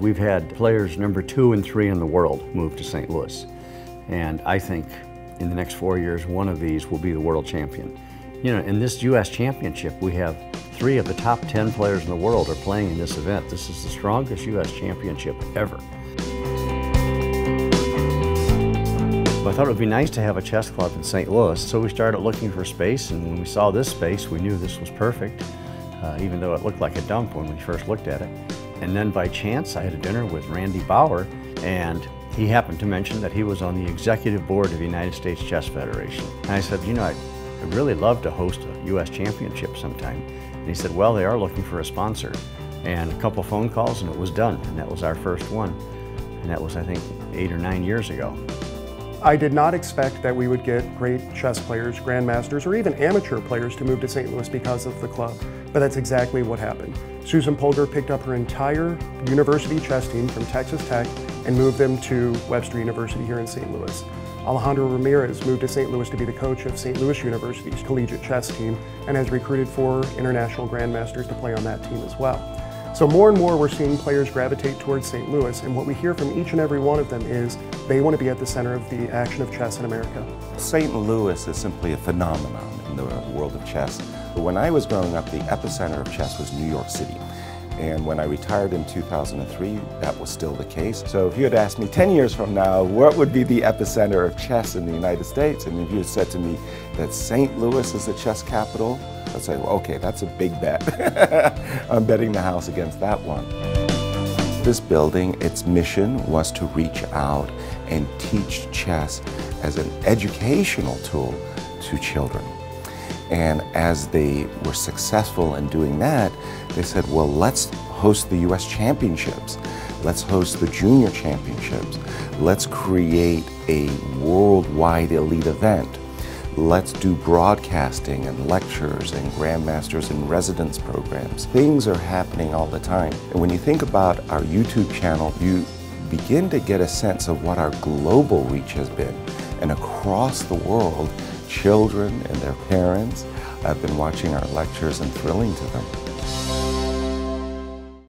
We've had players number 2 and 3 in the world move to St. Louis. And I think in the next 4 years, one of these will be the world champion. You know, in this U.S. championship, we have 3 of the top 10 players in the world are playing in this event. This is the strongest U.S. championship ever. I thought it would be nice to have a chess club in St. Louis, so we started looking for space, and when we saw this space, we knew this was perfect, even though it looked like a dump when we first looked at it. And then by chance, I had a dinner with Randy Bauer, and he happened to mention that he was on the executive board of the United States Chess Federation. And I said, you know, I'd really love to host a U.S. championship sometime. And he said, well, they are looking for a sponsor. And a couple phone calls, and it was done, and that was our first one. And that was, I think, 8 or 9 years ago. I did not expect that we would get great chess players, grandmasters, or even amateur players to move to St. Louis because of the club, but that's exactly what happened. Susan Polgar picked up her entire university chess team from Texas Tech and moved them to Webster University here in St. Louis. Alejandro Ramirez moved to St. Louis to be the coach of St. Louis University's collegiate chess team and has recruited 4 international grandmasters to play on that team as well. So more and more we're seeing players gravitate towards St. Louis, and what we hear from each and every one of them is they want to be at the center of the action of chess in America. St. Louis is simply a phenomenon in the world of chess. When I was growing up, the epicenter of chess was New York City. And when I retired in 2003, that was still the case. So if you had asked me 10 years from now, what would be the epicenter of chess in the United States? And if you had said to me that St. Louis is the chess capital, I'd say, well, okay, that's a big bet. I'm betting the house against that one. This building, its mission was to reach out and teach chess as an educational tool to children. And as they were successful in doing that, they said, well, let's host the U.S. championships. Let's host the junior championships. Let's create a worldwide elite event. Let's do broadcasting and lectures and grandmasters and residence programs. Things are happening all the time. And when you think about our YouTube channel, you begin to get a sense of what our global reach has been. And across the world, children and their parents have been watching our lectures and thrilling to them.